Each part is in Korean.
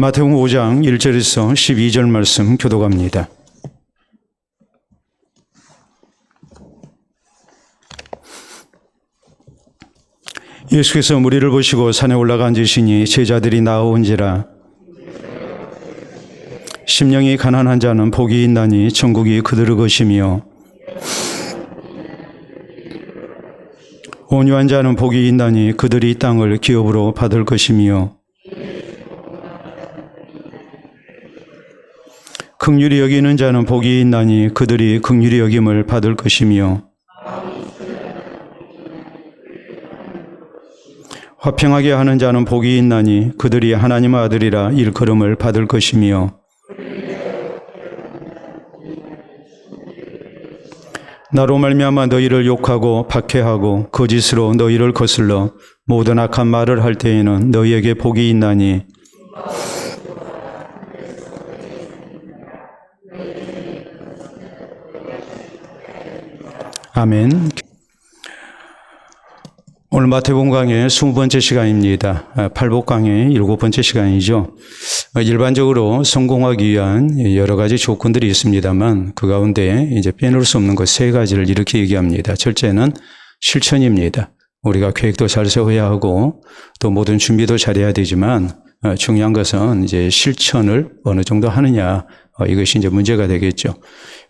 마태복음 5장 1절에서 12절 말씀 교독합니다. 예수께서 무리를 보시고 산에 올라가 앉으시니 제자들이 나아온지라. 심령이 가난한 자는 복이 있나니 천국이 그들의 것이며 온유한 자는 복이 있나니 그들이 땅을 기업으로 받을 것이며 긍휼히 여기는 자는 복이 있나니 그들이 긍휼히 여김을 받을 것이며 화평하게 하는 자는 복이 있나니 그들이 하나님의 아들이라 일컬음을 받을 것이며 나로 말미암아 너희를 욕하고 박해하고 거짓으로 너희를 거슬러 모든 악한 말을 할 때에는 너희에게 복이 있나니 아멘. 오늘 마태복음 강의 20번째 시간입니다. 팔복 강의 7번째 시간이죠. 일반적으로 성공하기 위한 여러 가지 조건들이 있습니다만 그 가운데 이제 빼놓을 수 없는 것 3가지를 이렇게 얘기합니다. 첫째는 실천입니다. 우리가 계획도 잘 세워야 하고 또 모든 준비도 잘해야 되지만 중요한 것은 이제 실천을 어느 정도 하느냐, 이것이 이제 문제가 되겠죠.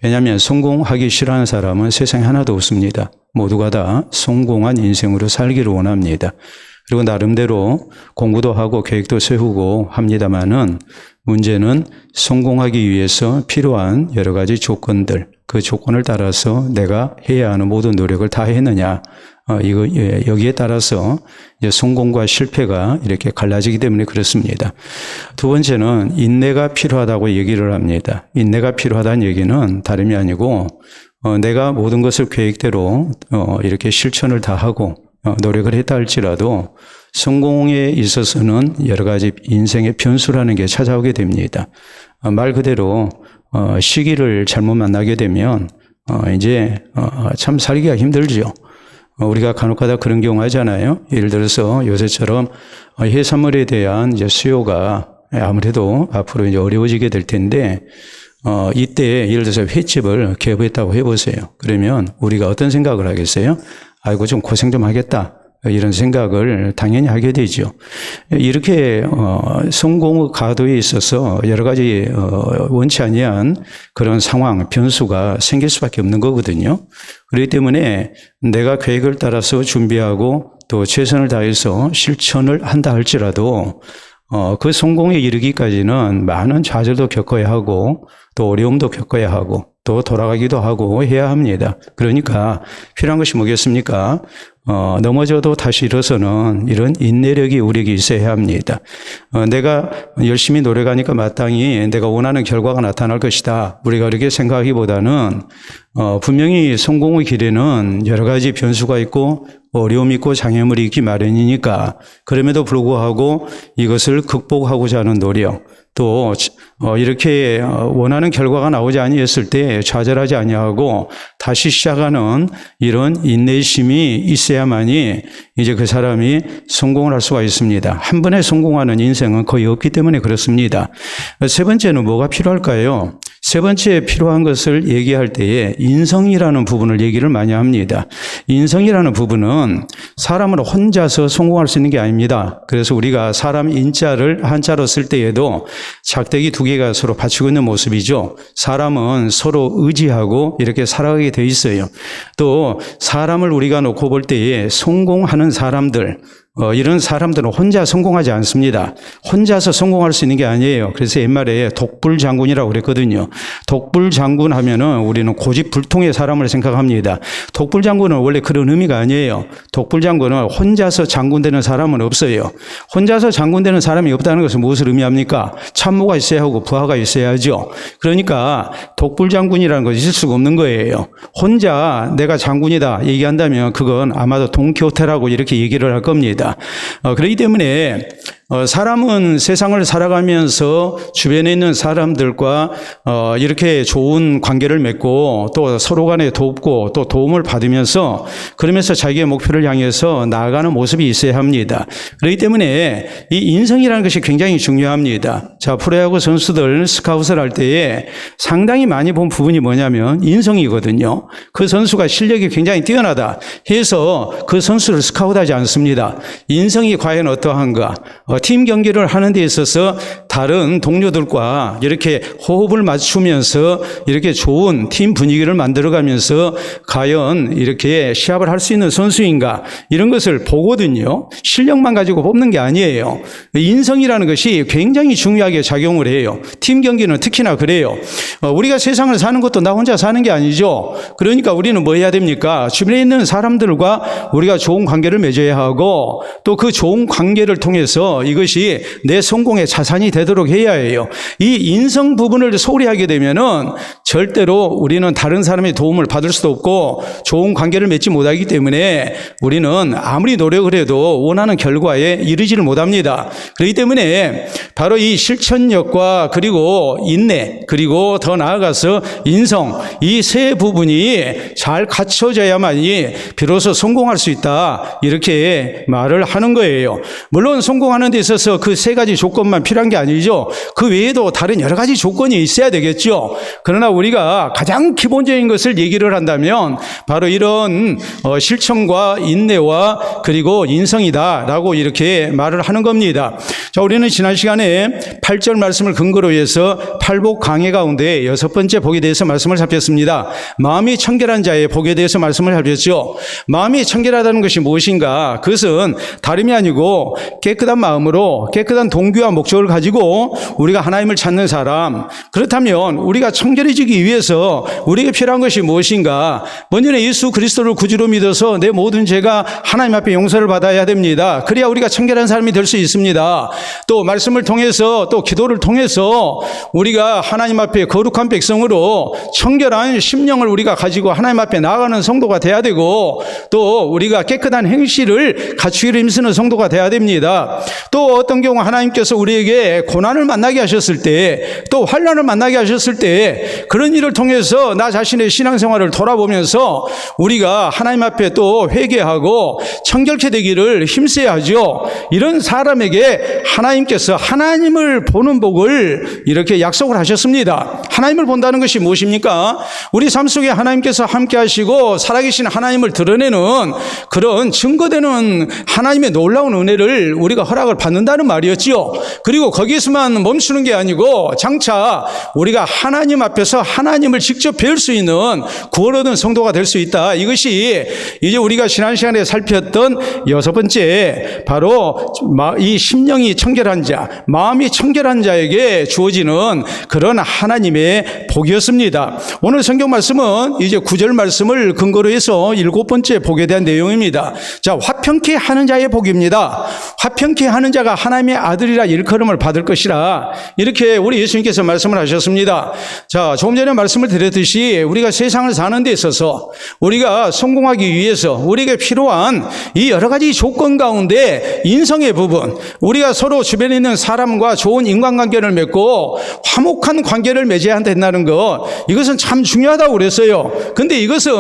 왜냐하면 성공하기 싫어하는 사람은 세상에 하나도 없습니다. 모두가 다 성공한 인생으로 살기를 원합니다. 그리고 나름대로 공부도 하고 계획도 세우고 합니다만은 문제는 성공하기 위해서 필요한 여러 가지 조건들, 그 조건을 따라서 내가 해야 하는 모든 노력을 다 했느냐, 여기에 따라서 이제 성공과 실패가 이렇게 갈라지기 때문에 그렇습니다. 두 번째는 인내가 필요하다고 얘기를 합니다. 인내가 필요하다는 얘기는 다름이 아니고 내가 모든 것을 계획대로 이렇게 실천을 다 하고 노력을 했다 할지라도 성공에 있어서는 여러 가지 인생의 변수라는 게 찾아오게 됩니다. 말 그대로 시기를 잘못 만나게 되면 이제 참 살기가 힘들죠. 우리가 간혹가다 그런 경우 하잖아요. 예를 들어서 요새처럼 해산물에 대한 이제 수요가 아무래도 앞으로 이제 어려워지게 될 텐데 이때 예를 들어서 횟집을 개업했다고 해보세요. 그러면 우리가 어떤 생각을 하겠어요? 아이고 좀 고생 좀 하겠다. 이런 생각을 당연히 하게 되죠. 이렇게 성공의 가도에 있어서 여러 가지 원치 아니한 그런 상황, 변수가 생길 수밖에 없는 거거든요. 그렇기 때문에 내가 계획을 따라서 준비하고 또 최선을 다해서 실천을 한다 할지라도 그 성공에 이르기까지는 많은 좌절도 겪어야 하고 또 어려움도 겪어야 하고 또 돌아가기도 하고 해야 합니다. 그러니까 필요한 것이 뭐겠습니까? 넘어져도 다시 일어서는 이런 인내력이 우리에게 있어야 합니다. 내가 열심히 노력하니까 마땅히 내가 원하는 결과가 나타날 것이다. 우리가 그렇게 생각하기보다는 분명히 성공의 길에는 여러 가지 변수가 있고 어려움이 있고 장애물이 있기 마련이니까 그럼에도 불구하고 이것을 극복하고자 하는 노력 또 이렇게 원하는 결과가 나오지 아니했을 때 좌절하지 아니하고 다시 시작하는 이런 인내심이 있어야만이 이제 그 사람이 성공을 할 수가 있습니다. 한 번에 성공하는 인생은 거의 없기 때문에 그렇습니다. 세 번째는 뭐가 필요할까요? 세 번째 필요한 것을 얘기할 때에 인성이라는 부분을 얘기를 많이 합니다. 인성이라는 부분은 사람은 혼자서 성공할 수 있는 게 아닙니다. 그래서 우리가 사람 인자를 한자로 쓸 때에도 작대기 2개가 서로 받치고 있는 모습이죠. 사람은 서로 의지하고 이렇게 살아가게 돼 있어요. 또 사람을 우리가 놓고 볼 때에 성공하는 사람들, 이런 사람들은 혼자 성공하지 않습니다. 혼자서 성공할 수 있는 게 아니에요. 그래서 옛말에 독불장군이라고 그랬거든요. 독불장군 하면은 우리는 고집불통의 사람을 생각합니다. 독불장군은 원래 그런 의미가 아니에요. 독불장군은 혼자서 장군되는 사람은 없어요. 혼자서 장군되는 사람이 없다는 것은 무엇을 의미합니까? 참모가 있어야 하고 부하가 있어야죠. 그러니까 독불장군이라는 것이 있을 수가 없는 거예요. 혼자 내가 장군이다 얘기한다면 그건 아마도 돈키호테라고 이렇게 얘기를 할 겁니다. 합니다. 그렇기 때문에 사람은 세상을 살아가면서 주변에 있는 사람들과 이렇게 좋은 관계를 맺고 또 서로 간에 돕고 또 도움을 받으면서 그러면서 자기의 목표를 향해서 나아가는 모습이 있어야 합니다. 그렇기 때문에 이 인성이라는 것이 굉장히 중요합니다. 자, 프로야구 선수들 스카웃을 할 때에 상당히 많이 본 부분이 뭐냐면 인성이거든요. 그 선수가 실력이 굉장히 뛰어나다 해서 그 선수를 스카웃하지 않습니다. 인성이 과연 어떠한가? 팀 경기를 하는 데 있어서 다른 동료들과 이렇게 호흡을 맞추면서 이렇게 좋은 팀 분위기를 만들어가면서 과연 이렇게 시합을 할 수 있는 선수인가 이런 것을 보거든요. 실력만 가지고 뽑는 게 아니에요. 인성이라는 것이 굉장히 중요하게 작용을 해요. 팀 경기는 특히나 그래요. 우리가 세상을 사는 것도 나 혼자 사는 게 아니죠. 그러니까 우리는 뭐 해야 됩니까? 주변에 있는 사람들과 우리가 좋은 관계를 맺어야 하고 또 그 좋은 관계를 통해서 이것이 내 성공의 자산이 되도록 해야 해요. 이 인성 부분을 소홀히 하게 되면은 절대로 우리는 다른 사람의 도움을 받을 수도 없고 좋은 관계를 맺지 못하기 때문에 우리는 아무리 노력을 해도 원하는 결과에 이르지를 못합니다. 그렇기 때문에 바로 이 실천력과 그리고 인내 그리고 더 나아가서 인성 이 세 부분이 잘 갖춰져야만이 비로소 성공할 수 있다 이렇게 말을 하는 거예요. 물론 성공하는 데 있어서 그 세 가지 조건만 필요한 게 아니죠. 그 외에도 다른 여러 가지 조건이 있어야 되겠죠. 그러나 우리가 가장 기본적인 것을 얘기를 한다면 바로 이런 실천과 인내와 그리고 인성이다라고 이렇게 말을 하는 겁니다. 자, 우리는 지난 시간에 8절 말씀을 근거로 해서 팔복 강해 가운데 6번째 복에 대해서 말씀을 살폈습니다. 마음이 청결한 자의 복에 대해서 말씀을 살폈죠. 마음이 청결하다는 것이 무엇인가? 그것은 다름이 아니고 깨끗한 마음으로 깨끗한 동기와 목적을 가지고 우리가 하나님을 찾는 사람. 그렇다면 우리가 청결해지기 위해서 우리에게 필요한 것이 무엇인가? 먼저는 예수 그리스도를 구주로 믿어서 내 모든 죄가 하나님 앞에 용서를 받아야 됩니다. 그래야 우리가 청결한 사람이 될 수 있습니다. 또 말씀을 통해서 또 기도를 통해서 우리가 하나님 앞에 거룩한 백성으로 청결한 심령을 우리가 가지고 하나님 앞에 나아가는 성도가 돼야 되고 또 우리가 깨끗한 행실을 갖추기를 힘쓰는 성도가 돼야 됩니다. 또 어떤 경우 하나님께서 우리에게 고난을 만나게 하셨을 때 또 환난을 만나게 하셨을 때 그런 일을 통해서 나 자신의 신앙생활을 돌아보면서 우리가 하나님 앞에 또 회개하고 청결케 되기를 힘써야 하죠. 이런 사람에게 하나님께서 하나님을 보는 복을 이렇게 약속을 하셨습니다. 하나님을 본다는 것이 무엇입니까? 우리 삶 속에 하나님께서 함께 하시고 살아계신 하나님을 드러내는 그런 증거되는 하나님의 놀라운 은혜를 우리가 허락을 받는다는 말이었죠. 그리고 거기에서만 멈추는 게 아니고 장차 우리가 하나님 앞에서 하나님을 직접 배울 수 있는 구원 얻은 성도가 될 수 있다. 이것이 이제 우리가 지난 시간에 살폈던 6번째 바로 이 심령이 청결한 자, 마음이 청결한 자에게 주어지는 그런 하나님의 복이었습니다. 오늘 성경 말씀은 이제 9절 말씀을 근거로 해서 7번째 복에 대한 내용입니다. 자, 화평케 하는 자의 복입니다. 화평케 하는 자가 하나님의 아들이라 일컬음을 받을 것이라 이렇게 우리 예수님께서 말씀을 하셨습니다. 자, 조금 전에 말씀을 드렸듯이 우리가 세상을 사는 데 있어서 우리가 성공하기 위해서 우리에게 필요한 이 여러 가지 조건 가운데 인성의 부분, 우리가 서로 주변에 있는 사람과 좋은 인간관계를 맺고 화목한 관계를 맺어야 된다는 것, 이것은 참 중요하다고 그랬어요. 근데 이것은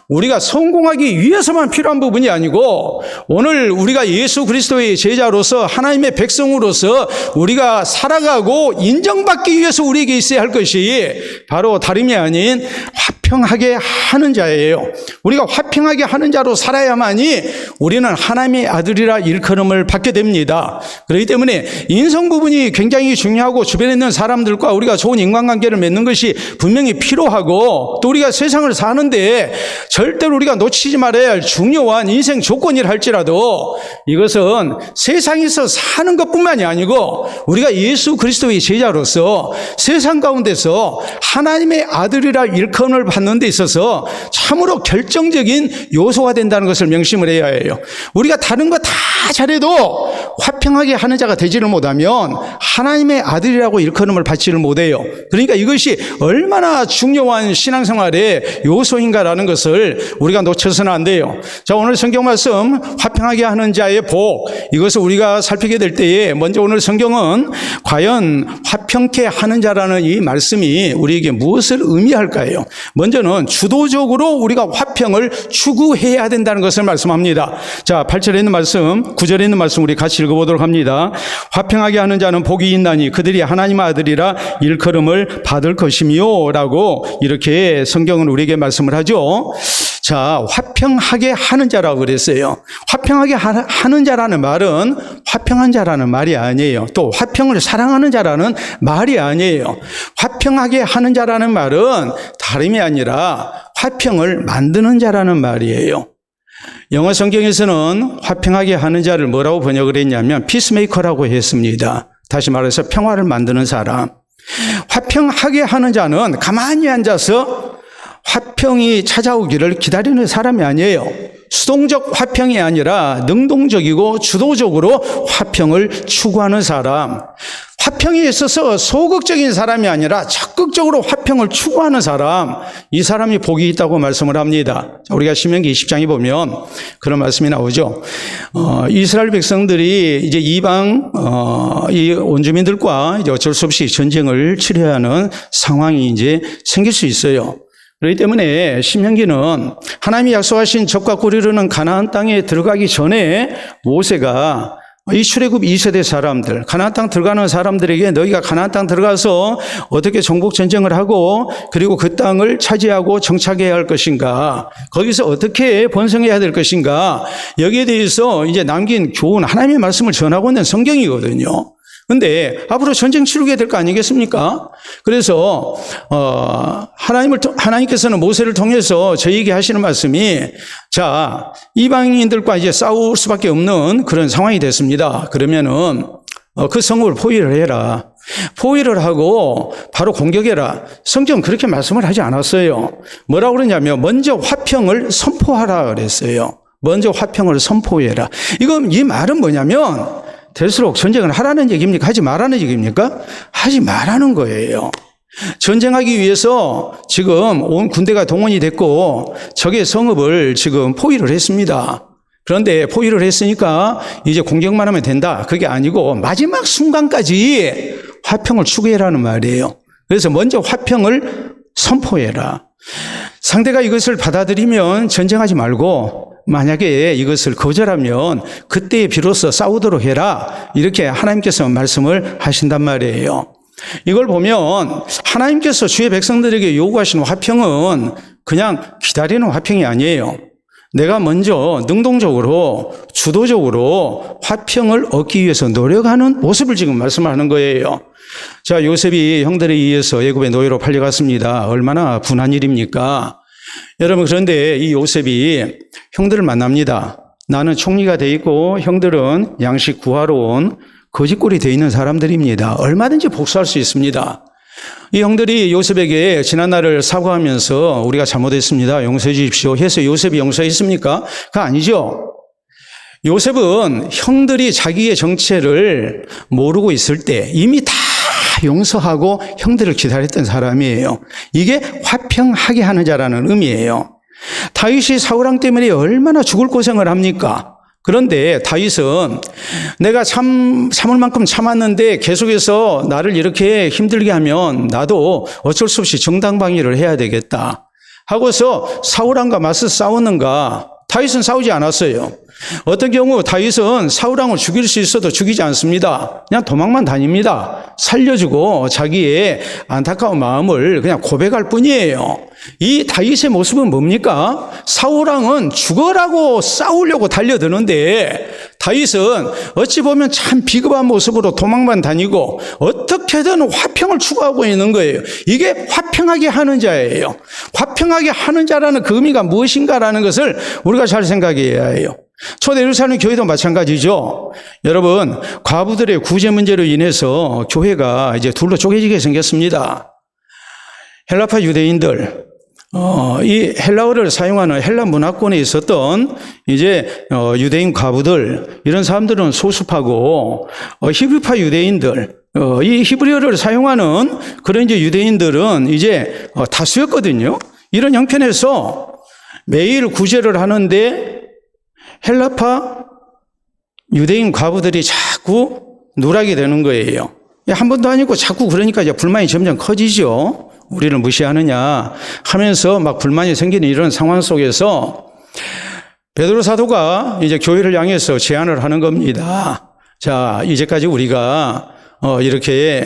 우리가 성공하기 위해서만 필요한 부분이 아니고 오늘 우리가 예수 그리스도의 제자로서 하나님의 백성으로서 우리가 살아가고 인정받기 위해서 우리에게 있어야 할 것이 바로 다름이 아닌 화평하게 하는 자예요. 우리가 화평하게 하는 자로 살아야만이 우리는 하나님의 아들이라 일컬음을 받게 됩니다. 그렇기 때문에 인성 부분이 굉장히 중요하고 주변에 있는 사람들과 우리가 좋은 인간관계를 맺는 것이 분명히 필요하고 또 우리가 세상을 사는데 절대로 우리가 놓치지 말아야 할 중요한 인생 조건이라 할지라도 이것은 세상에서 사는 것뿐만이 아니고 우리가 예수 그리스도의 제자로서 세상 가운데서 하나님의 아들이라 일컬음을 받는 데 있어서 참으로 결정적인 요소가 된다는 것을 명심을 해야 해요. 우리가 다른 거 다 잘해도 화평하게 하는 자가 되지를 못하면 하나님의 아들이라고 일컬음을 받지를 못해요. 그러니까 이것이 얼마나 중요한 신앙생활의 요소인가라는 것을 우리가 놓쳐서는 안 돼요. 자, 오늘 성경 말씀 화평하게 하는 자의 복, 이것을 우리가 살피게 될 때에 먼저 오늘 성경은 과연 화평케 하는 자라는 이 말씀이 우리에게 무엇을 의미할까요? 먼저는 주도적으로 우리가 화평을 추구해야 된다는 것을 말씀합니다. 자, 8절에 있는 말씀, 9절에 있는 말씀 우리 같이 읽어보도록 합니다. 화평하게 하는 자는 복이 있나니 그들이 하나님의 아들이라 일컬음을 받을 것이며 라고 이렇게 성경은 우리에게 말씀을 하죠. 자, 화평하게 하는 자라고 그랬어요. 화평하게 하는 자라는 말은 화평한 자라는 말이 아니에요. 또 화평을 사랑하는 자라는 말이 아니에요. 화평하게 하는 자라는 말은 다름이 아니라 화평을 만드는 자라는 말이에요. 영어 성경에서는 화평하게 하는 자를 뭐라고 번역을 했냐면 피스메이커라고 했습니다. 다시 말해서 평화를 만드는 사람. 화평하게 하는 자는 가만히 앉아서 화평이 찾아오기를 기다리는 사람이 아니에요. 수동적 화평이 아니라 능동적이고 주도적으로 화평을 추구하는 사람. 화평에 있어서 소극적인 사람이 아니라 적극적으로 화평을 추구하는 사람, 이 사람이 복이 있다고 말씀을 합니다. 우리가 신명기 20장에 보면 그런 말씀이 나오죠. 이스라엘 백성들이 이제 이방 이 원주민들과 이제 어쩔 수 없이 전쟁을 치러야 하는 상황이 이제 생길 수 있어요. 그렇기 때문에 신명기는 하나님이 약속하신 적과 꿀이르는 가나안 땅에 들어가기 전에 모세가 이 출애굽 2세대 사람들, 가나안 땅 들어가는 사람들에게 너희가 가나안 땅 들어가서 어떻게 정복 전쟁을 하고 그리고 그 땅을 차지하고 정착해야 할 것인가, 거기서 어떻게 번성해야 될 것인가, 여기에 대해서 이제 남긴 교훈, 하나님의 말씀을 전하고 있는 성경이거든요. 근데 앞으로 전쟁 치르게 될 거 아니겠습니까? 그래서 하나님께서는 모세를 통해서 저희에게 하시는 말씀이, 자, 이방인들과 이제 싸울 수밖에 없는 그런 상황이 됐습니다. 그러면은 그 성읍을 포위를 해라. 포위를 하고 바로 공격해라. 성경은 그렇게 말씀을 하지 않았어요. 뭐라고 그러냐면 먼저 화평을 선포하라 그랬어요. 먼저 화평을 선포해라. 이 말은 뭐냐면 될수록 전쟁을 하라는 얘기입니까? 하지 말라는 얘기입니까? 하지 말라는 거예요. 전쟁하기 위해서 지금 온 군대가 동원이 됐고 적의 성읍을 지금 포위를 했습니다. 그런데 포위를 했으니까 이제 공격만 하면 된다. 그게 아니고 마지막 순간까지 화평을 추구해라는 말이에요. 그래서 먼저 화평을 선포해라. 상대가 이것을 받아들이면 전쟁하지 말고 만약에 이것을 거절하면 그때 비로소 싸우도록 해라. 이렇게 하나님께서 말씀을 하신단 말이에요. 이걸 보면 하나님께서 주의 백성들에게 요구하시는 화평은 그냥 기다리는 화평이 아니에요. 내가 먼저 능동적으로 주도적으로 화평을 얻기 위해서 노력하는 모습을 지금 말씀하는 거예요. 자, 요셉이 형들에 의해서 애굽의 노예로 팔려갔습니다. 얼마나 분한 일입니까? 여러분, 그런데 이 요셉이 형들을 만납니다. 나는 총리가 돼 있고 형들은 양식 구하러 온 거짓골이 돼 있는 사람들입니다. 얼마든지 복수할 수 있습니다. 이 형들이 요셉에게 지난날을 사과하면서 우리가 잘못했습니다, 용서해 주십시오 해서 요셉이 용서했습니까? 그거 아니죠. 요셉은 형들이 자기의 정체를 모르고 있을 때 이미 다 용서하고 형들을 기다렸던 사람이에요. 이게 화평하게 하는 자라는 의미예요. 다윗이 사울왕 때문에 얼마나 죽을 고생을 합니까? 그런데 다윗은 내가 참을 만큼 참았는데 계속해서 나를 이렇게 힘들게 하면 나도 어쩔 수 없이 정당방위를 해야 되겠다 하고서 사울왕과 맞서 싸웠는가? 다윗은 싸우지 않았어요. 어떤 경우 다윗은 사울왕을 죽일 수 있어도 죽이지 않습니다. 그냥 도망만 다닙니다. 살려주고 자기의 안타까운 마음을 그냥 고백할 뿐이에요. 이 다윗의 모습은 뭡니까? 사울왕은 죽어라고 싸우려고 달려드는데 다윗은 어찌 보면 참 비겁한 모습으로 도망만 다니고 어떻게든 화평을 추구하고 있는 거예요. 이게 화평하게 하는 자예요. 화평하게 하는 자라는 그 의미가 무엇인가라는 것을 우리가 잘 생각해야 해요. 초대 예루살렘 교회도 마찬가지죠. 여러분, 과부들의 구제 문제로 인해서 교회가 이제 둘로 쪼개지게 생겼습니다. 헬라파 유대인들, 이 헬라어를 사용하는 헬라 문화권에 있었던 이제 유대인 과부들, 이런 사람들은 소수파고, 히브리파 유대인들, 이 히브리어를 사용하는 그런 이제 유대인들은 이제 다수였거든요. 이런 형편에서 매일 구제를 하는데 헬라파 유대인 과부들이 자꾸 누락이 되는 거예요. 한 번도 아니고 자꾸 그러니까 이제 불만이 점점 커지죠. 우리를 무시하느냐 하면서 막 불만이 생기는 이런 상황 속에서 베드로 사도가 이제 교회를 향해서 제안을 하는 겁니다. 자, 이제까지 우리가 이렇게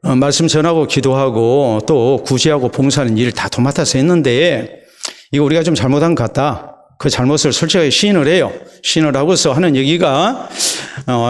말씀 전하고 기도하고 또 구제하고 봉사하는 일을 다 도맡아서 했는데 이거 우리가 좀 잘못한 것 같다. 그 잘못을 솔직하게 시인을 해요. 시인을 하고서 하는 얘기가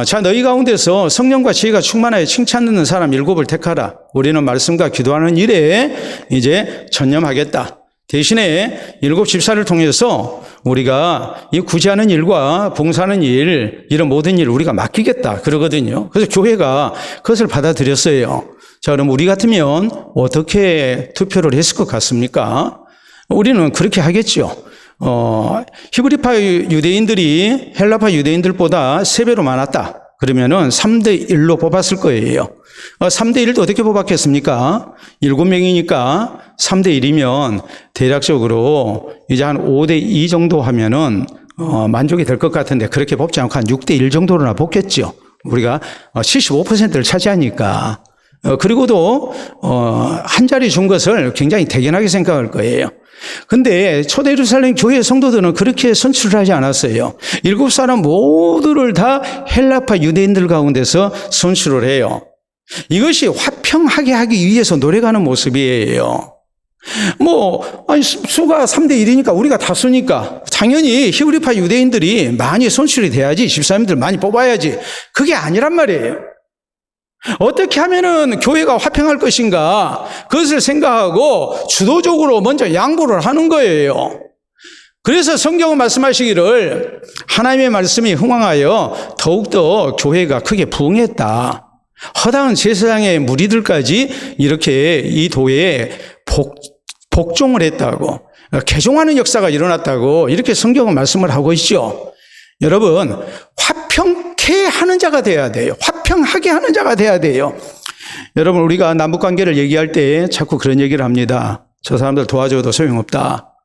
자, 너희 가운데서 성령과 지혜가 충만하여 칭찬 듣는 사람 7을 택하라. 우리는 말씀과 기도하는 일에 이제 전념하겠다. 대신에 7 집사를 통해서 우리가 이 구제하는 일과 봉사하는 일, 이런 모든 일을 우리가 맡기겠다 그러거든요. 그래서 교회가 그것을 받아들였어요. 자, 그럼 우리 같으면 어떻게 투표를 했을 것 같습니까? 우리는 그렇게 하겠죠. 히브리파 유대인들이 헬라파 유대인들보다 3배로 많았다. 그러면은 3대 1로 뽑았을 거예요. 3대 1도 어떻게 뽑았겠습니까? 7명이니까 3대 1이면 대략적으로 이제 한 5대 2 정도 하면은 만족이 될 것 같은데 그렇게 뽑지 않고 한 6대 1 정도로나 뽑겠죠. 우리가 75%를 차지하니까. 그리고도 한 자리 준 것을 굉장히 대견하게 생각할 거예요. 근데 초대 예루살렘 교회 성도들은 그렇게 선출을 하지 않았어요. 7사람 모두를 다 헬라파 유대인들 가운데서 선출을 해요. 이것이 화평하게 하기 위해서 노력하는 모습이에요. 수가 3대 1이니까 우리가 다수니까 당연히 히브리파 유대인들이 많이 선출이 돼야지, 집사님들 많이 뽑아야지. 그게 아니란 말이에요. 어떻게 하면은 교회가 화평할 것인가, 그것을 생각하고 주도적으로 먼저 양보를 하는 거예요. 그래서 성경은 말씀하시기를 하나님의 말씀이 흥왕하여 더욱더 교회가 크게 부흥했다. 허다한 제사장의 무리들까지 이렇게 이 도에 복종을 했다고, 개종하는 역사가 일어났다고 이렇게 성경은 말씀을 하고 있죠. 여러분, 화평케 하는 자가 돼야 돼요. 화평하게 하는 자가 돼야 돼요. 여러분, 우리가 남북관계를 얘기할 때 자꾸 그런 얘기를 합니다. 저 사람들 도와줘도 소용없다.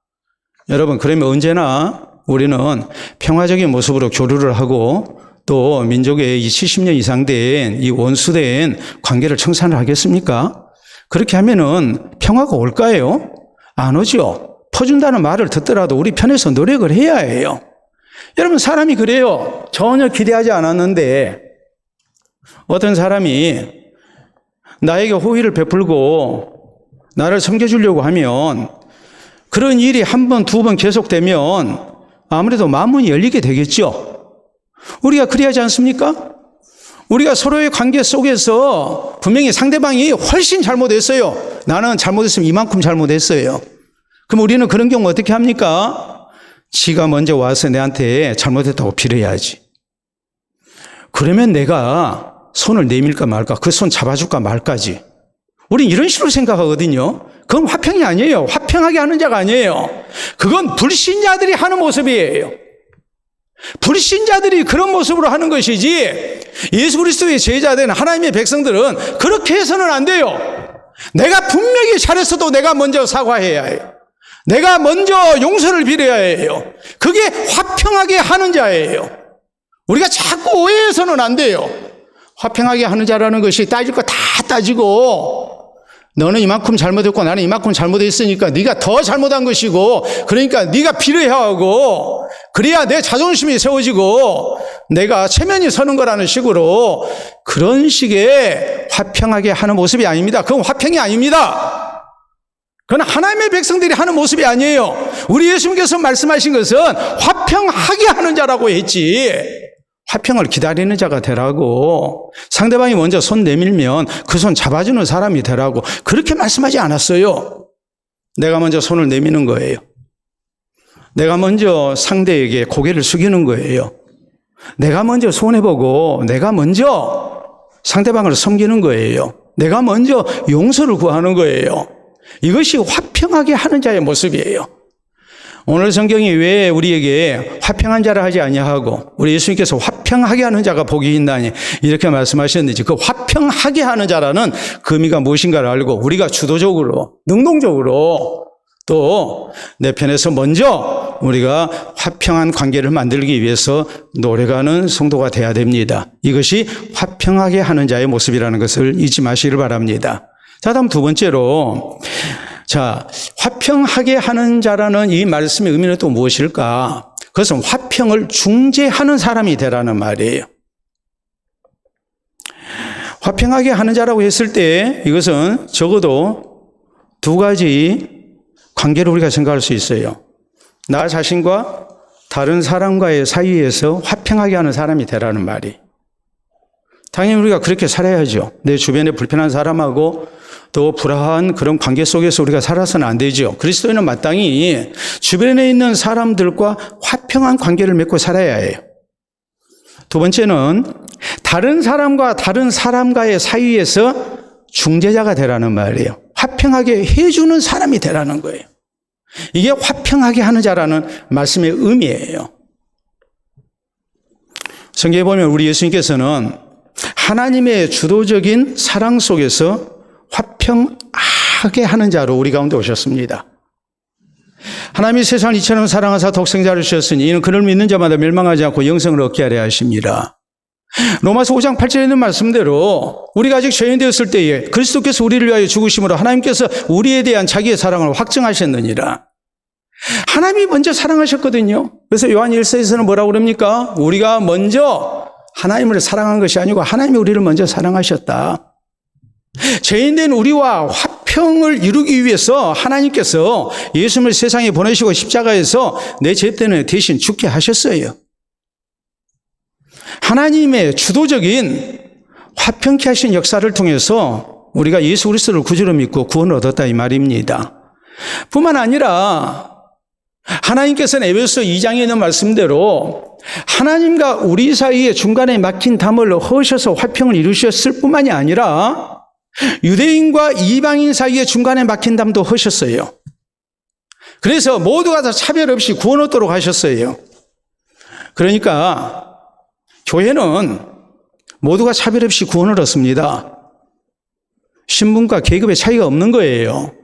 여러분, 그러면 언제나 우리는 평화적인 모습으로 교류를 하고 또 민족의 이 70년 이상 된 이 원수된 관계를 청산을 하겠습니까? 그렇게 하면은 평화가 올까요? 안 오죠. 퍼준다는 말을 듣더라도 우리 편에서 노력을 해야 해요. 여러분, 사람이 그래요. 전혀 기대하지 않았는데 어떤 사람이 나에게 호의를 베풀고 나를 섬겨주려고 하면 그런 일이 한 번, 두 번 계속되면 아무래도 마음문이 열리게 되겠죠. 우리가 그래야지 않습니까? 우리가 서로의 관계 속에서 분명히 상대방이 훨씬 잘못했어요. 나는 잘못했으면 이만큼 잘못했어요. 그럼 우리는 그런 경우 어떻게 합니까? 지가 먼저 와서 내한테 잘못했다고 빌어야지. 그러면 내가 손을 내밀까 말까, 그 손 잡아줄까 말까지. 우린 이런 식으로 생각하거든요. 그건 화평이 아니에요. 화평하게 하는 자가 아니에요. 그건 불신자들이 하는 모습이에요. 불신자들이 그런 모습으로 하는 것이지, 예수 그리스도의 제자된 하나님의 백성들은 그렇게 해서는 안 돼요. 내가 분명히 잘했어도 내가 먼저 사과해야 해요. 내가 먼저 용서를 빌어야 해요. 그게 화평하게 하는 자예요. 우리가 자꾸 오해해서는 안 돼요. 화평하게 하는 자라는 것이 따질 거 다 따지고, 너는 이만큼 잘못했고 나는 이만큼 잘못했으니까 네가 더 잘못한 것이고, 그러니까 네가 빌어야 하고, 그래야 내 자존심이 세워지고 내가 체면이 서는 거라는 식으로, 그런 식의 화평하게 하는 모습이 아닙니다. 그건 화평이 아닙니다. 그건 하나님의 백성들이 하는 모습이 아니에요. 우리 예수님께서 말씀하신 것은 화평하게 하는 자라고 했지, 화평을 기다리는 자가 되라고, 상대방이 먼저 손 내밀면 그 손 잡아주는 사람이 되라고 그렇게 말씀하지 않았어요. 내가 먼저 손을 내미는 거예요. 내가 먼저 상대에게 고개를 숙이는 거예요. 내가 먼저 손해보고 내가 먼저 상대방을 섬기는 거예요. 내가 먼저 용서를 구하는 거예요. 이것이 화평 화평하게 하는 자의 모습이에요. 오늘 성경이 왜 우리에게 화평한 자라 하지 아니하고 우리 예수님께서 화평하게 하는 자가 복이 있나니 이렇게 말씀하셨는지, 그 화평하게 하는 자라는 그 의미가 무엇인가를 알고 우리가 주도적으로 능동적으로 또 내 편에서 먼저 우리가 화평한 관계를 만들기 위해서 노력하는 성도가 돼야 됩니다. 이것이 화평하게 하는 자의 모습이라는 것을 잊지 마시기를 바랍니다. 자, 다음 두 번째로, 자, 화평하게 하는 자라는 이 말씀의 의미는 또 무엇일까? 그것은 화평을 중재하는 사람이 되라는 말이에요. 화평하게 하는 자라고 했을 때 이것은 적어도 두 가지 관계를 우리가 생각할 수 있어요. 나 자신과 다른 사람과의 사이에서 화평하게 하는 사람이 되라는 말이. 당연히 우리가 그렇게 살아야죠. 내 주변에 불편한 사람하고 또 불화한 그런 관계 속에서 우리가 살아서는 안 되죠. 그리스도인은 마땅히 주변에 있는 사람들과 화평한 관계를 맺고 살아야 해요. 두 번째는 다른 사람과 다른 사람과의 사이에서 중재자가 되라는 말이에요. 화평하게 해주는 사람이 되라는 거예요. 이게 화평하게 하는 자라는 말씀의 의미예요. 성경에 보면 우리 예수님께서는 하나님의 주도적인 사랑 속에서 화평하게 하는 자로 우리 가운데 오셨습니다. 하나님이 세상을 이처럼 사랑하사 독생자를 주셨으니 이는 그를 믿는 자마다 멸망하지 않고 영생을 얻게 하려 하십니다. 로마서 5장 8절에 있는 말씀대로 우리가 아직 죄인 되었을 때에 그리스도께서 우리를 위하여 죽으심으로 하나님께서 우리에 대한 자기의 사랑을 확증하셨느니라. 하나님이 먼저 사랑하셨거든요. 그래서 요한 1서에서는 뭐라고 그럽니까? 우리가 먼저 하나님을 사랑한 것이 아니고 하나님이 우리를 먼저 사랑하셨다. 죄인된 우리와 화평을 이루기 위해서 하나님께서 예수님을 세상에 보내시고 십자가에서 내 죄 때문에 대신 죽게 하셨어요. 하나님의 주도적인 화평케 하신 역사를 통해서 우리가 예수 그리스도를 구주로 믿고 구원을 얻었다 이 말입니다. 뿐만 아니라 하나님께서는 에베소 2장에 있는 말씀대로 하나님과 우리 사이에 중간에 막힌 담을 허셔서 화평을 이루셨을 뿐만이 아니라 유대인과 이방인 사이에 중간에 막힌 담도 허셨어요. 그래서 모두가 다 차별 없이 구원 얻도록 하셨어요. 그러니까 교회는 모두가 차별 없이 구원을 얻습니다. 신분과 계급의 차이가 없는 거예요.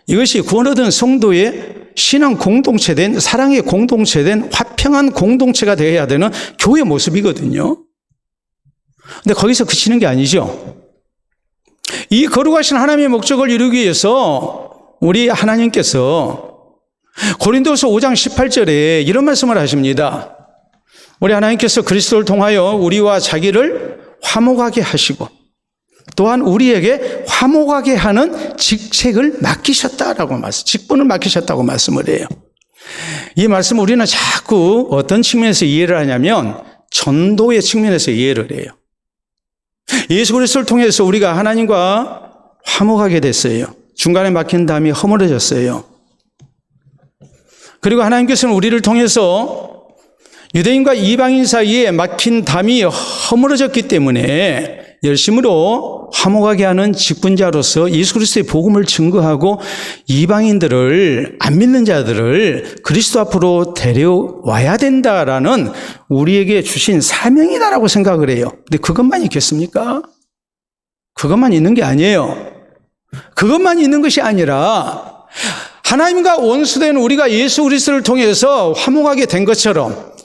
이것이 구원 얻은 성도의 신앙 공동체된, 사랑의 공동체된 화평한 공동체가 되어야 되는 교회 모습이거든요. 근데 거기서 그치는 게 아니죠. 이 거룩하신 하나님의 목적을 이루기 위해서 우리 하나님께서 고린도서 5장 18절에 이런 말씀을 하십니다. 우리 하나님께서 그리스도를 통하여 우리와 자기를 화목하게 하시고 또한 우리에게 화목하게 하는 직책을 맡기셨다라고 직분을 맡기셨다고 말씀을 해요. 이 말씀 우리는 자꾸 어떤 측면에서 이해를 하냐면 전도의 측면에서 이해를 해요. 예수 그리스도를 통해서 우리가 하나님과 화목하게 됐어요. 중간에 막힌 담이 허물어졌어요. 그리고 하나님께서는 우리를 통해서 유대인과 이방인 사이에 막힌 담이 허물어졌기 때문에 열심으로 화목하게 하는 직분자로서 예수 그리스도의 복음을 증거하고 이방인들을, 안 믿는 자들을 그리스도 앞으로 데려와야 된다라는 우리에게 주신 사명이다라고 생각을 해요. 근데 그것만 있겠습니까? 그것만 있는 게 아니에요. 그것만 있는 것이 아니라 하나님과 원수된 우리가 예수 그리스도를 통해서 화목하게 된 것처럼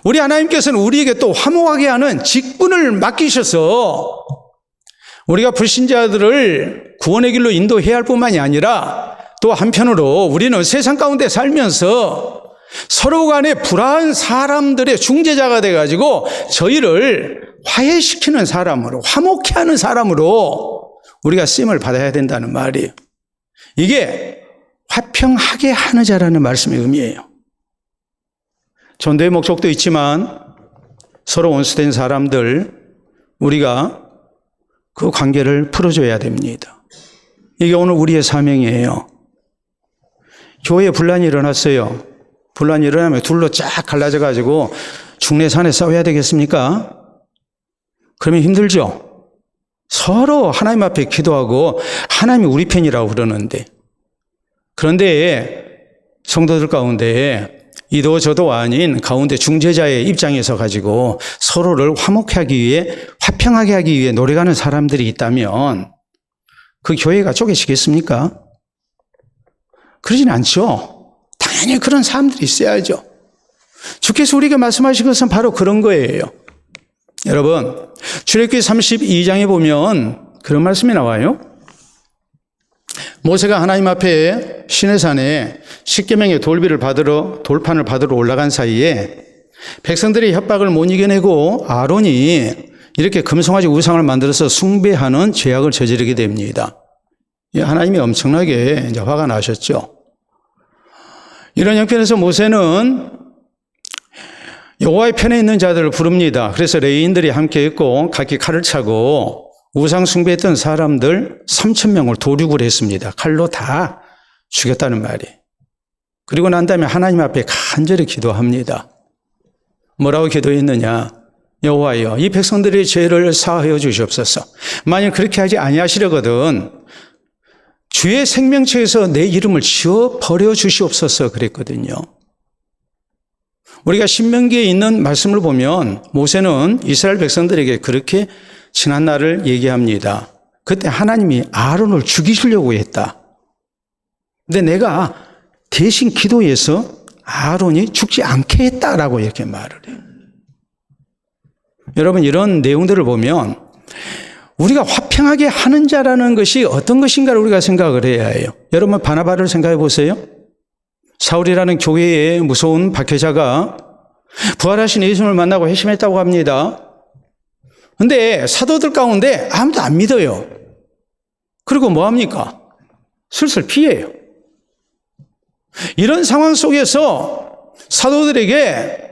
우리 하나님께서는 우리에게 또 화목하게 하는 직분을 맡기셔서 우리가 불신자들을 구원의 길로 인도해야 할 뿐만이 아니라 또 한편으로 우리는 세상 가운데 살면서 서로 간에 불화한 사람들의 중재자가 돼가지고 저희를 화해시키는 사람으로, 화목케 하는 사람으로 우리가 쓰임을 받아야 된다는 말이에요. 이게 화평하게 하는 자라는 말씀의 의미예요. 전도의 목적도 있지만 서로 원수된 사람들 우리가 그 관계를 풀어줘야 됩니다. 이게 오늘 우리의 사명이에요. 교회에 분란이 일어났어요. 분란이 일어나면 둘로 쫙 갈라져 가지고 중내산에 싸워야 되겠습니까? 그러면 힘들죠. 서로 하나님 앞에 기도하고 하나님이 우리 편이라고 그러는데 그런데 성도들 가운데 이도 저도 아닌 가운데 중재자의 입장에서 가지고 서로를 화목하게 위해, 화평하게 하기 위해 노력하는 사람들이 있다면 그 교회가 쪼개지겠습니까? 그러진 않죠. 당연히 그런 사람들이 있어야죠. 주께서 우리에게 말씀하신 것은 바로 그런 거예요. 여러분, 출애굽기 32장에 보면 그런 말씀이 나와요. 모세가 하나님 앞에 시내산에 십계명의 돌판을 받으러 올라간 사이에 백성들의 협박을 못 이겨내고 아론이 이렇게 금송아지 우상을 만들어서 숭배하는 죄악을 저지르게 됩니다. 하나님이 엄청나게 이제 화가 나셨죠. 이런 형편에서 모세는 여호와의 편에 있는 자들을 부릅니다. 그래서 레위인들이 함께 있고 각기 칼을 차고 우상 숭배했던 사람들 3,000명을 도륙을 했습니다. 칼로 다 죽였다는 말이. 그리고 난 다음에 하나님 앞에 간절히 기도합니다. 뭐라고 기도했느냐? 여호와여, 이 백성들의 죄를 사하여 주시옵소서. 만약 그렇게 하지 아니하시려거든 주의 생명책에서 내 이름을 지워 버려 주시옵소서 그랬거든요. 우리가 신명기에 있는 말씀을 보면 모세는 이스라엘 백성들에게 그렇게 지난 날을 얘기합니다. 그때 하나님이 아론을 죽이시려고 했다. 근데 내가 대신 기도해서 아론이 죽지 않게 했다라고 이렇게 말을 해요. 여러분, 이런 내용들을 보면 우리가 화평하게 하는 자라는 것이 어떤 것인가를 우리가 생각을 해야 해요. 여러분, 바나바를 생각해 보세요. 사울이라는 교회의 무서운 박해자가 부활하신 예수님을 만나고 회심했다고 합니다. 근데 사도들 가운데 아무도 안 믿어요. 그리고 뭐 합니까? 슬슬 피해요. 이런 상황 속에서 사도들에게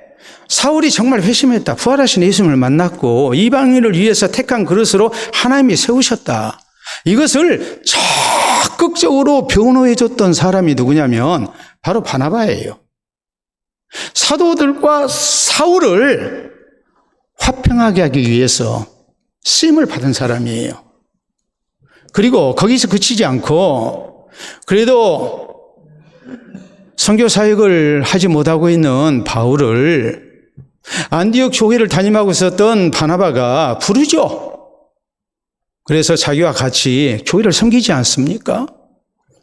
사울이 정말 회심했다. 부활하신 예수님을 만났고 이방인을 위해서 택한 그릇으로 하나님이 세우셨다. 이것을 적극적으로 변호해 줬던 사람이 누구냐면 바로 바나바예요. 사도들과 사울을 화평하게 하기 위해서 쓰임을 받은 사람이에요. 그리고 거기서 그치지 않고 그래도 선교 사역을 하지 못하고 있는 바울을 안디옥 교회를 담임하고 있었던 바나바가 부르죠. 그래서 자기와 같이 교회를 섬기지 않습니까?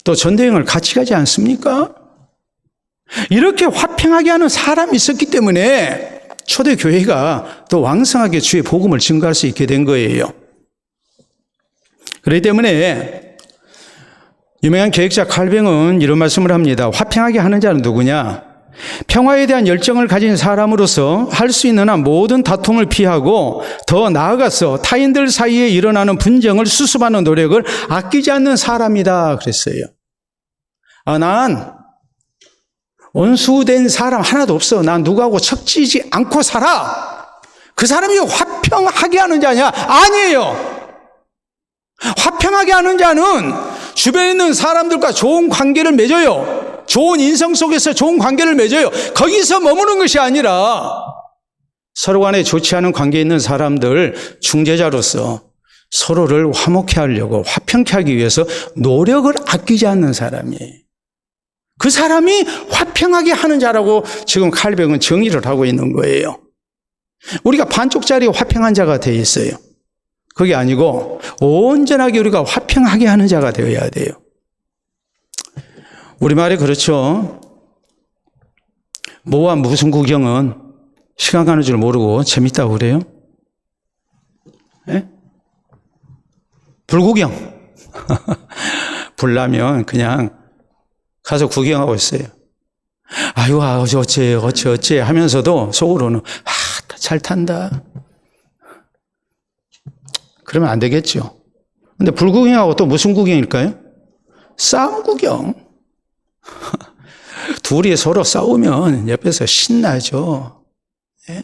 또 전도여행을 같이 가지 않습니까? 이렇게 화평하게 하는 사람이 있었기 때문에 초대교회가 또 왕성하게 주의 복음을 증거할 수 있게 된 거예요. 그렇기 때문에 유명한 개혁자 칼뱅은 이런 말씀을 합니다. 화평하게 하는 자는 누구냐? 평화에 대한 열정을 가진 사람으로서 할 수 있는 한 모든 다툼을 피하고 더 나아가서 타인들 사이에 일어나는 분쟁을 수습하는 노력을 아끼지 않는 사람이다 그랬어요. 난 원수된 사람 하나도 없어. 난 누구하고 척지지 않고 살아. 그 사람이 화평하게 하는 자냐? 아니에요. 화평하게 하는 자는 주변에 있는 사람들과 좋은 관계를 맺어요. 좋은 인성 속에서 좋은 관계를 맺어요. 거기서 머무는 것이 아니라 서로 간에 좋지 않은 관계에 있는 사람들 중재자로서 서로를 화목케 하려고 화평케 하기 위해서 노력을 아끼지 않는 사람이에요. 그 사람이 화평하게 하는 자라고 지금 칼뱅은 정의를 하고 있는 거예요. 우리가 반쪽짜리 화평한 자가 되어 있어요. 그게 아니고 온전하게 우리가 화평하게 하는 자가 되어야 돼요. 우리말에 그렇죠. 뭐와 무슨 구경은 시간 가는 줄 모르고 재밌다고 그래요? 예? 불구경. 불나면 그냥 가서 구경하고 있어요. 아유, 어째 하면서도 속으로는 잘 탄다. 그러면 안 되겠죠. 근데 불구경하고 또 무슨 구경일까요? 싸움 구경. 둘이 서로 싸우면 옆에서 신나죠. 예?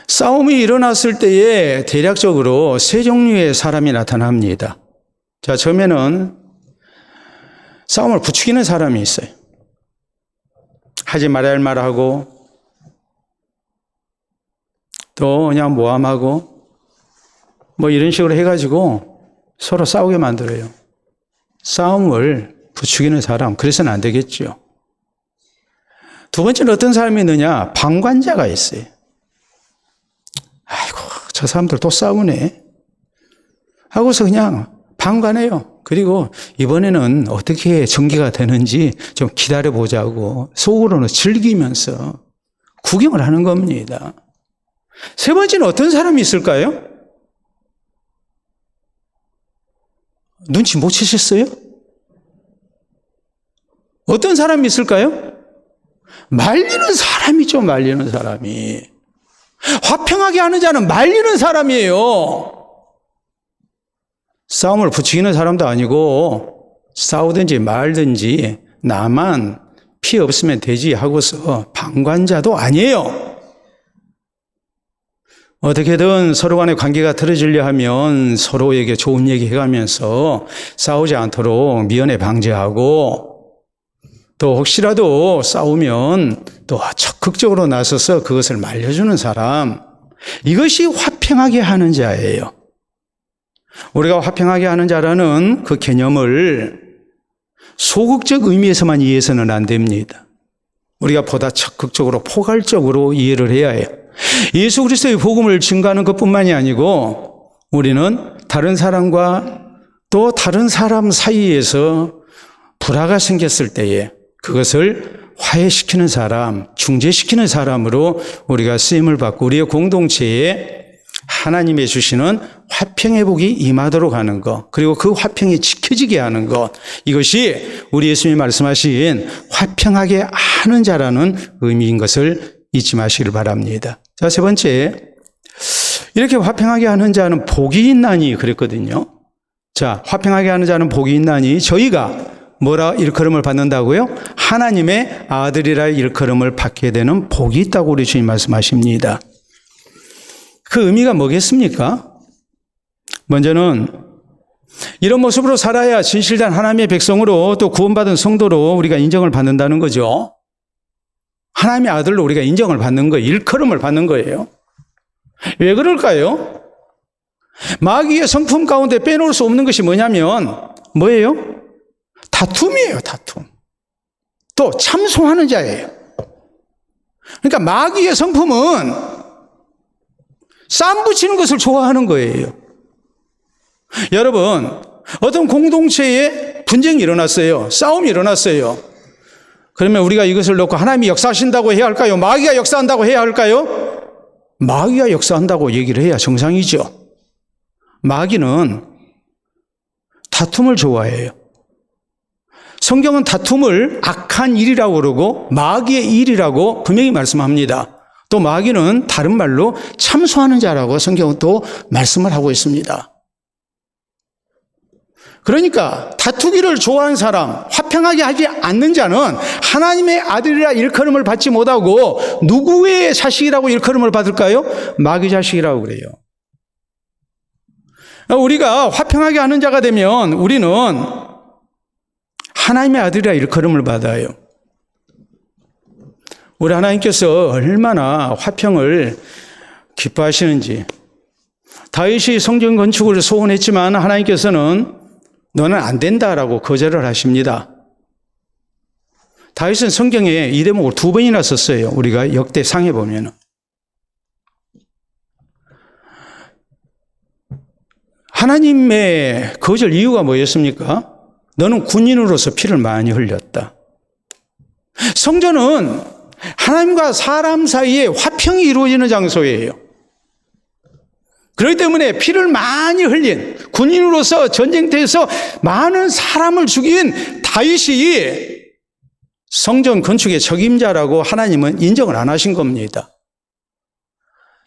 싸움이 일어났을 때에 대략적으로 세 종류의 사람이 나타납니다. 자, 처음에는 싸움을 부추기는 사람이 있어요. 하지 말아야 할 말하고 또 그냥 모함하고 뭐 이런 식으로 해가지고 서로 싸우게 만들어요. 싸움을 부추기는 사람. 그래서는 안 되겠죠. 두 번째는 어떤 사람이 있느냐? 방관자가 있어요. 아이고, 저 사람들 또 싸우네. 하고서 그냥 방관해요. 그리고 이번에는 어떻게 전개가 되는지 좀 기다려보자고 속으로는 즐기면서 구경을 하는 겁니다. 세 번째는 어떤 사람이 있을까요? 눈치 못 채셨어요? 어떤 사람이 있을까요? 말리는 사람이죠, 말리는 사람이. 화평하게 하는 자는 말리는 사람이에요. 싸움을 부추기는 사람도 아니고 싸우든지 말든지 나만 피해 없으면 되지 하고서 방관자도 아니에요. 어떻게든 서로 간의 관계가 틀어지려 하면 서로에게 좋은 얘기 해가면서 싸우지 않도록 미연에 방지하고 또 혹시라도 싸우면 또 적극적으로 나서서 그것을 말려주는 사람, 이것이 화평하게 하는 자예요. 우리가 화평하게 하는 자라는 그 개념을 소극적 의미에서만 이해해서는 안 됩니다. 우리가 보다 적극적으로 포괄적으로 이해를 해야 해요. 예수 그리스도의 복음을 증거하는 것뿐만이 아니고 우리는 다른 사람과 또 다른 사람 사이에서 불화가 생겼을 때에 그것을 화해시키는 사람, 중재시키는 사람으로 우리가 쓰임을 받고 우리의 공동체에 하나님의 주시는 화평의 복이 임하도록 하는 것, 그리고 그 화평이 지켜지게 하는 것, 이것이 우리 예수님이 말씀하신 화평하게 하는 자라는 의미인 것을 잊지 마시길 바랍니다. 자, 세 번째, 이렇게 화평하게 하는 자는 복이 있나니 그랬거든요. 자, 화평하게 하는 자는 복이 있나니 저희가 뭐라 일컬음을 받는다고요? 하나님의 아들이라 일컬음을 받게 되는 복이 있다고 우리 주님 말씀하십니다. 그 의미가 뭐겠습니까? 먼저는 이런 모습으로 살아야 진실된 하나님의 백성으로 또 구원받은 성도로 우리가 인정을 받는다는 거죠. 하나님의 아들로 우리가 인정을 받는 거예요. 일컬음을 받는 거예요. 왜 그럴까요? 마귀의 성품 가운데 빼놓을 수 없는 것이 뭐냐면 뭐예요? 다툼이에요, 다툼. 또 참소하는 자예요. 그러니까 마귀의 성품은 쌈 붙이는 것을 좋아하는 거예요. 여러분, 어떤 공동체에 분쟁이 일어났어요. 싸움이 일어났어요. 그러면 우리가 이것을 놓고 하나님이 역사하신다고 해야 할까요? 마귀가 역사한다고 해야 할까요? 마귀가 역사한다고 얘기를 해야 정상이죠. 마귀는 다툼을 좋아해요. 성경은 다툼을 악한 일이라고 그러고 마귀의 일이라고 분명히 말씀합니다. 또 마귀는 다른 말로 참소하는 자라고 성경은 또 말씀을 하고 있습니다. 그러니까 다투기를 좋아하는 사람, 화평하게 하지 않는 자는 하나님의 아들이라 일컬음을 받지 못하고 누구의 자식이라고 일컬음을 받을까요? 마귀 자식이라고 그래요. 우리가 화평하게 하는 자가 되면 우리는 하나님의 아들이라 일컬음을 받아요. 우리 하나님께서 얼마나 화평을 기뻐하시는지. 다윗이 성전 건축을 소원했지만 하나님께서는 너는 안 된다라고 거절을 하십니다. 다윗은 성경에 이 대목을 2번이나 썼어요. 우리가 역대상에 보면. 하나님의 거절 이유가 뭐였습니까? 너는 군인으로서 피를 많이 흘렸다. 성전은 하나님과 사람 사이에 화평이 이루어지는 장소예요. 그렇기 때문에 피를 많이 흘린 군인으로서 전쟁터에서 많은 사람을 죽인 다윗이 성전 건축의 적임자라고 하나님은 인정을 안 하신 겁니다.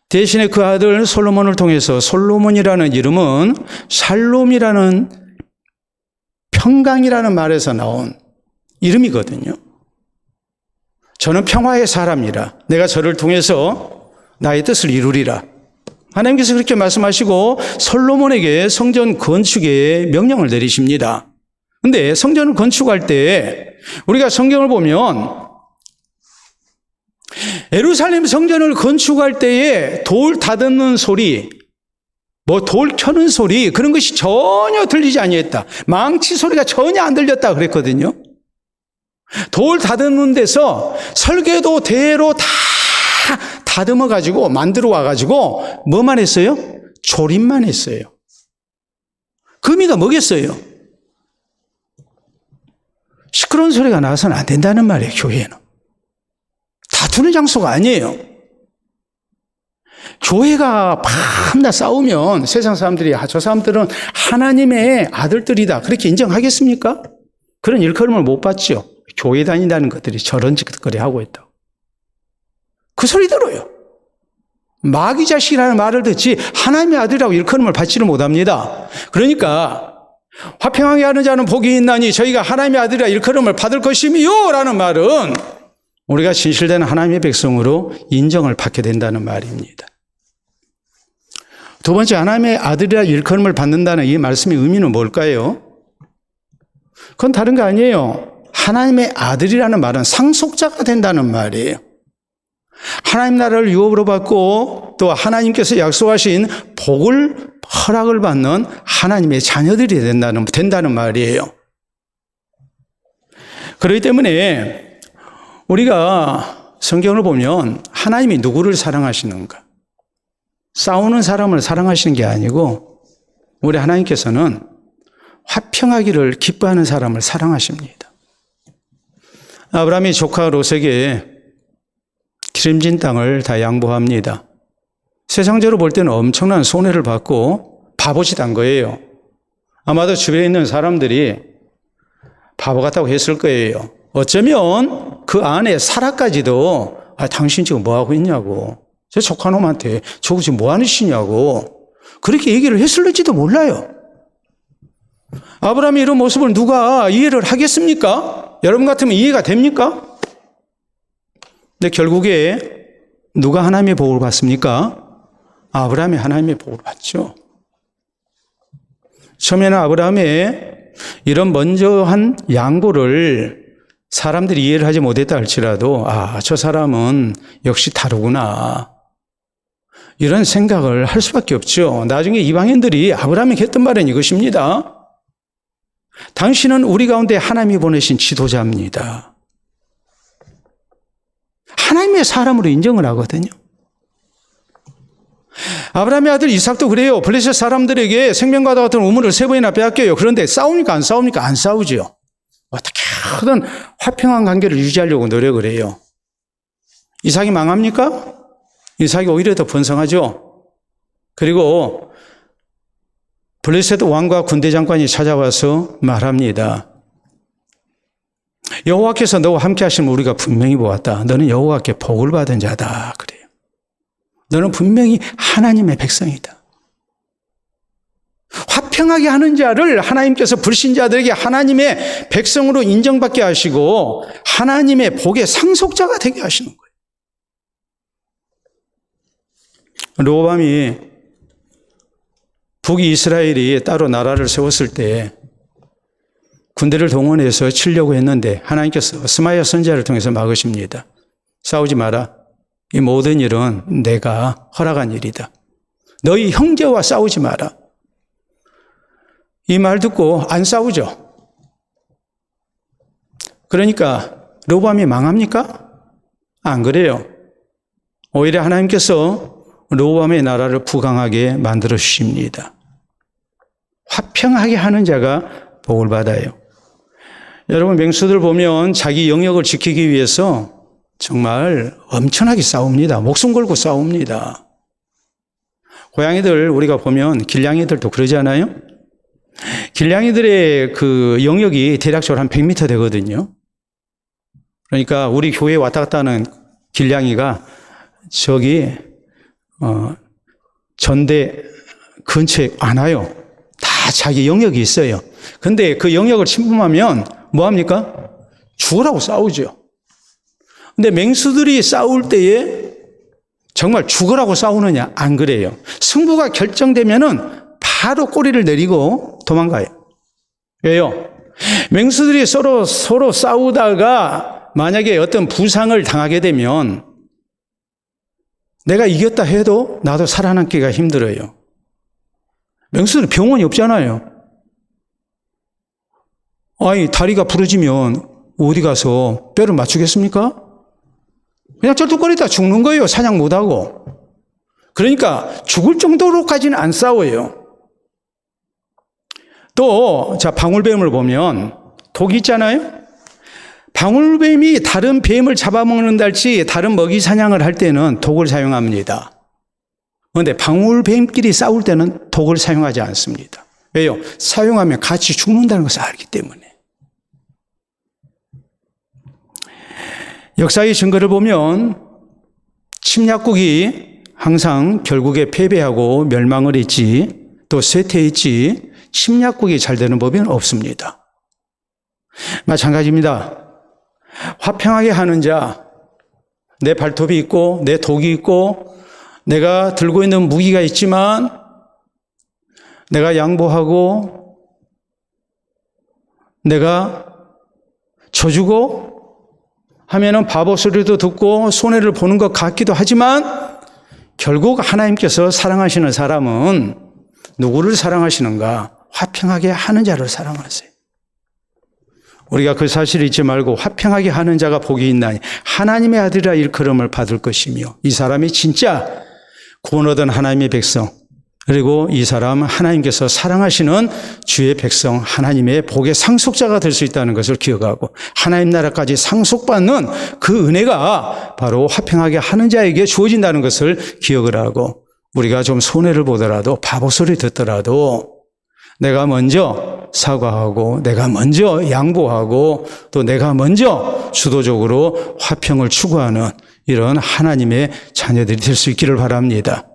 대신에 그 아들 솔로몬을 통해서, 솔로몬이라는 이름은 샬롬이라는 평강이라는 말에서 나온 이름이거든요. 저는 평화의 사람이라 내가 저를 통해서 나의 뜻을 이루리라. 하나님께서 그렇게 말씀하시고 솔로몬에게 성전 건축의 명령을 내리십니다. 그런데 성전을 건축할 때 우리가 성경을 보면 예루살렘 성전을 건축할 때에 돌 다듬는 소리, 뭐 돌 켜는 소리 그런 것이 전혀 들리지 아니했다. 망치 소리가 전혀 안 들렸다 그랬거든요. 돌 다듬는 데서 설계도 대로 다 다듬어 가지고 만들어 와 가지고 뭐만 했어요? 조립만 했어요. 그 의미가 뭐겠어요? 시끄러운 소리가 나서는 안 된다는 말이에요. 교회는 다투는 장소가 아니에요. 교회가 밤낮 싸우면 세상 사람들이 저 사람들은 하나님의 아들들이다 그렇게 인정하겠습니까? 그런 일컬음을 못 받죠. 교회 다닌다는 것들이 저런 짓거리 하고 있다고. 그 소리 들어요. 마귀 자식이라는 말을 듣지 하나님의 아들이라고 일컬음을 받지를 못합니다. 그러니까 화평하게 하는 자는 복이 있나니 저희가 하나님의 아들이라 일컬음을 받을 것이미요 라는 말은 우리가 진실된 하나님의 백성으로 인정을 받게 된다는 말입니다. 두 번째, 하나님의 아들이라 일컬음을 받는다는 이 말씀의 의미는 뭘까요? 그건 다른 거 아니에요. 하나님의 아들이라는 말은 상속자가 된다는 말이에요. 하나님 나라를 유업으로 받고 또 하나님께서 약속하신 복을 허락을 받는 하나님의 자녀들이 된다는 말이에요. 그렇기 때문에 우리가 성경을 보면 하나님이 누구를 사랑하시는가? 싸우는 사람을 사랑하시는 게 아니고 우리 하나님께서는 화평하기를 기뻐하는 사람을 사랑하십니다. 아브라함이 조카 롯에게 기름진 땅을 다 양보합니다. 세상적으로 볼 때는 엄청난 손해를 받고 바보짓 한 거예요. 아마도 주변에 있는 사람들이 바보 같다고 했을 거예요. 어쩌면 그 안에 사라까지도 당신 지금 뭐하고 있냐고, 저 조카놈한테 저거 지금 뭐하는 짓이냐고 그렇게 얘기를 했을지도 몰라요. 아브라함의 이런 모습을 누가 이해를 하겠습니까? 여러분 같으면 이해가 됩니까? 근데 결국에 누가 하나님의 복을 받습니까? 아브라함이 하나님의 복을 받죠. 처음에는 아브라함의 이런 먼저 한 양보를 사람들이 이해를 하지 못했다 할지라도 저 사람은 역시 다르구나 이런 생각을 할 수밖에 없죠. 나중에 이방인들이 아브라함에게 했던 말은 이것입니다. 당신은 우리 가운데 하나님이 보내신 지도자입니다. 하나님의 사람으로 인정을 하거든요. 아브라함의 아들 이삭도 그래요. 블레셋 사람들에게 생명과도 같은 우물을 3번이나 빼앗겨요. 그런데 싸웁니까? 안 싸웁니까? 안 싸우죠. 어떻게든 화평한 관계를 유지하려고 노력을 해요. 이삭이 망합니까? 이삭이 오히려 더 번성하죠. 그리고 블레셋 왕과 군대 장관이 찾아와서 말합니다. 여호와께서 너와 함께 하시면 우리가 분명히 보았다. 너는 여호와께 복을 받은 자다. 그래요. 너는 분명히 하나님의 백성이다. 화평하게 하는 자를 하나님께서 불신자들에게 하나님의 백성으로 인정받게 하시고 하나님의 복의 상속자가 되게 하시는 거예요. 르호보암이 북이스라엘이 따로 나라를 세웠을 때 군대를 동원해서 치려고 했는데 하나님께서 스마야 선지자를 통해서 막으십니다. 싸우지 마라. 이 모든 일은 내가 허락한 일이다. 너희 형제와 싸우지 마라. 이 말 듣고 안 싸우죠. 그러니까 르호보암이 망합니까? 안 그래요. 오히려 하나님께서 르호보암의 나라를 부강하게 만들어 주십니다. 화평하게 하는 자가 복을 받아요. 여러분 맹수들 보면 자기 영역을 지키기 위해서 정말 엄청나게 싸웁니다. 목숨 걸고 싸웁니다. 고양이들 우리가 보면 길냥이들도 그러지 않아요? 길냥이들의 그 영역이 대략적으로 한 100m 되거든요. 그러니까 우리 교회에 왔다 갔다 하는 길냥이가 저기 전대 근처에 안 와요. 다 자기 영역이 있어요. 근데 그 영역을 침범하면 뭐합니까? 죽으라고 싸우죠. 근데 맹수들이 싸울 때에 정말 죽으라고 싸우느냐? 안 그래요. 승부가 결정되면은 바로 꼬리를 내리고 도망가요. 왜요? 맹수들이 서로 싸우다가 만약에 어떤 부상을 당하게 되면 내가 이겼다 해도 나도 살아남기가 힘들어요. 맹수는 병원이 없잖아요. 아니, 다리가 부러지면 어디 가서 뼈를 맞추겠습니까? 그냥 쩔뚝거리다 죽는 거예요. 사냥 못하고. 그러니까 죽을 정도로까지는 안 싸워요. 또, 자, 방울뱀을 보면 독이 있잖아요? 방울뱀이 다른 뱀을 잡아먹는다 할지 다른 먹이 사냥을 할 때는 독을 사용합니다. 그런데 방울뱀끼리 싸울 때는 독을 사용하지 않습니다. 왜요? 사용하면 같이 죽는다는 것을 알기 때문에. 역사의 증거를 보면 침략국이 항상 결국에 패배하고 멸망을 했지, 또 쇠퇴했지, 침략국이 잘 되는 법은 없습니다. 마찬가지입니다. 화평하게 하는 자, 내 발톱이 있고 내 독이 있고 내가 들고 있는 무기가 있지만 내가 양보하고 내가 져주고 하면은 바보 소리도 듣고 손해를 보는 것 같기도 하지만 결국 하나님께서 사랑하시는 사람은 누구를 사랑하시는가? 화평하게 하는 자를 사랑하세요. 우리가 그 사실을 잊지 말고 화평하게 하는 자가 복이 있나니 하나님의 아들이라 일컬음을 받을 것이며, 이 사람이 진짜 구원 얻은 하나님의 백성, 그리고 이 사람은 하나님께서 사랑하시는 주의 백성, 하나님의 복의 상속자가 될 수 있다는 것을 기억하고 하나님 나라까지 상속받는 그 은혜가 바로 화평하게 하는 자에게 주어진다는 것을 기억을 하고, 우리가 좀 손해를 보더라도 바보 소리 듣더라도 내가 먼저 사과하고 내가 먼저 양보하고 또 내가 먼저 주도적으로 화평을 추구하는 이런 하나님의 자녀들이 될 수 있기를 바랍니다.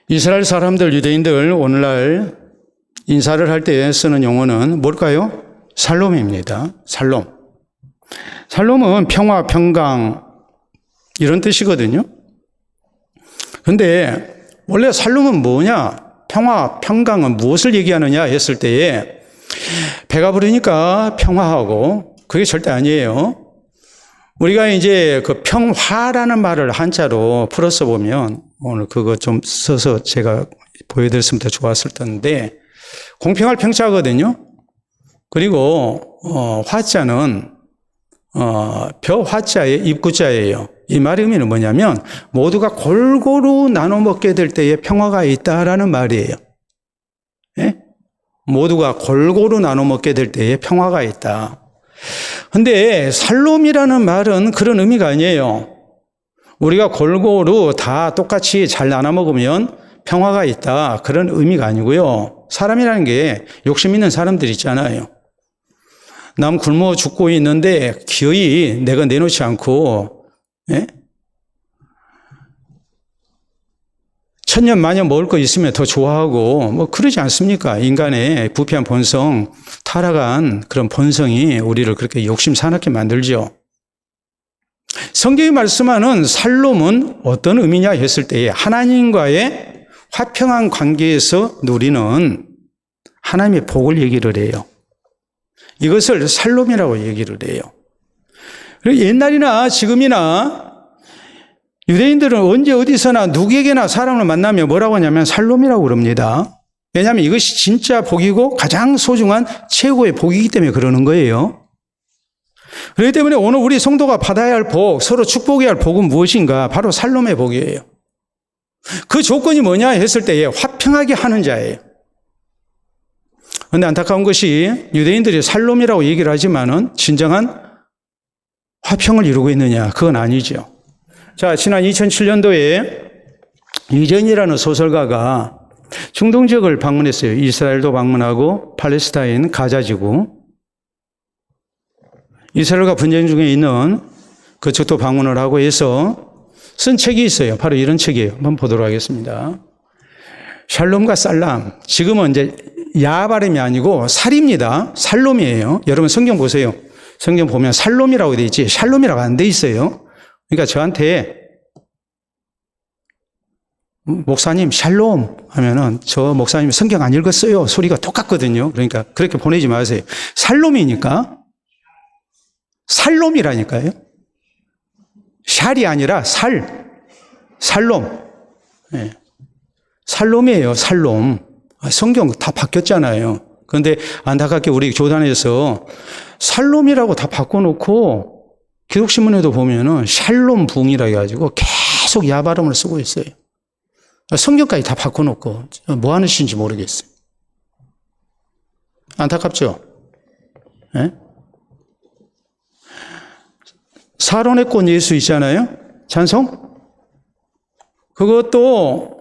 이스라엘 사람들, 유대인들 오늘날 인사를 할 때 쓰는 용어는 뭘까요? 샬롬입니다. 샬롬. 샬롬은 평화, 평강 이런 뜻이거든요. 그런데 원래 샬롬은 뭐냐? 평화, 평강은 무엇을 얘기하느냐 했을 때에 배가 부르니까 평화하고 그게 절대 아니에요. 우리가 이제 그 평화라는 말을 한자로 풀어서 보면 오늘 그거 좀 써서 제가 보여드렸으면 더 좋았을 텐데, 공평할 평자거든요. 그리고 화자는 벼 화자의 입구자예요. 이 말의 의미는 뭐냐면 모두가 골고루 나눠 먹게 될 때에 평화가 있다라는 말이에요. 예? 모두가 골고루 나눠 먹게 될 때에 평화가 있다. 근데 샬롬이라는 말은 그런 의미가 아니에요. 우리가 골고루 다 똑같이 잘 나눠 먹으면 평화가 있다, 그런 의미가 아니고요. 사람이라는 게 욕심 있는 사람들 있잖아요. 남 굶어 죽고 있는데 기어이 내가 내놓지 않고, 예? 천년 만년 먹을 거 있으면 더 좋아하고 뭐 그러지 않습니까? 인간의 부패한 본성, 타락한 그런 본성이 우리를 그렇게 욕심 사납게 만들죠. 성경이 말씀하는 샬롬은 어떤 의미냐 했을 때에 하나님과의 화평한 관계에서 누리는 하나님의 복을 얘기를 해요. 이것을 샬롬이라고 얘기를 해요. 그리고 옛날이나 지금이나 유대인들은 언제 어디서나 누구에게나 사람을 만나면 뭐라고 하냐면 샬롬이라고 그럽니다. 왜냐하면 이것이 진짜 복이고 가장 소중한 최고의 복이기 때문에 그러는 거예요. 그렇기 때문에 오늘 우리 성도가 받아야 할 복, 서로 축복해야 할 복은 무엇인가? 바로 샬롬의 복이에요. 그 조건이 뭐냐 했을 때에 화평하게 하는 자예요. 그런데 안타까운 것이 유대인들이 샬롬이라고 얘기를 하지만은 진정한 화평을 이루고 있느냐? 그건 아니죠. 자, 지난 2007년도에 이전이라는 소설가가 중동 지역을 방문했어요. 이스라엘도 방문하고 팔레스타인 가자지구, 이스라엘과 분쟁 중에 있는 그쪽도 방문을 하고 해서 쓴 책이 있어요. 바로 이런 책이에요. 한번 보도록 하겠습니다. 샬롬과 살람. 지금은 이제 야 발음이 아니고 살입니다. 살롬이에요. 여러분 성경 보세요. 성경 보면 살롬이라고 돼 있지 샬롬이라고 안 돼 있어요. 그러니까 저한테 목사님 샬롬 하면은 저 목사님 성경 안 읽었어요 소리가 똑같거든요. 그러니까 그렇게 보내지 마세요. 살롬이니까, 살롬이라니까요. 샬이 아니라 살롬. 네. 살롬이에요, 살롬. 성경 다 바뀌었잖아요. 그런데 안타깝게 우리 교단에서 살롬이라고 다 바꿔놓고 기독신문에도 보면은 샬롬 붕이라 해가지고 계속 야 발음을 쓰고 있어요. 성경까지 다 바꿔놓고 뭐 하는 짓인지 모르겠어요. 안타깝죠? 네? 사론의 꽃 예수 있잖아요. 찬송? 그것도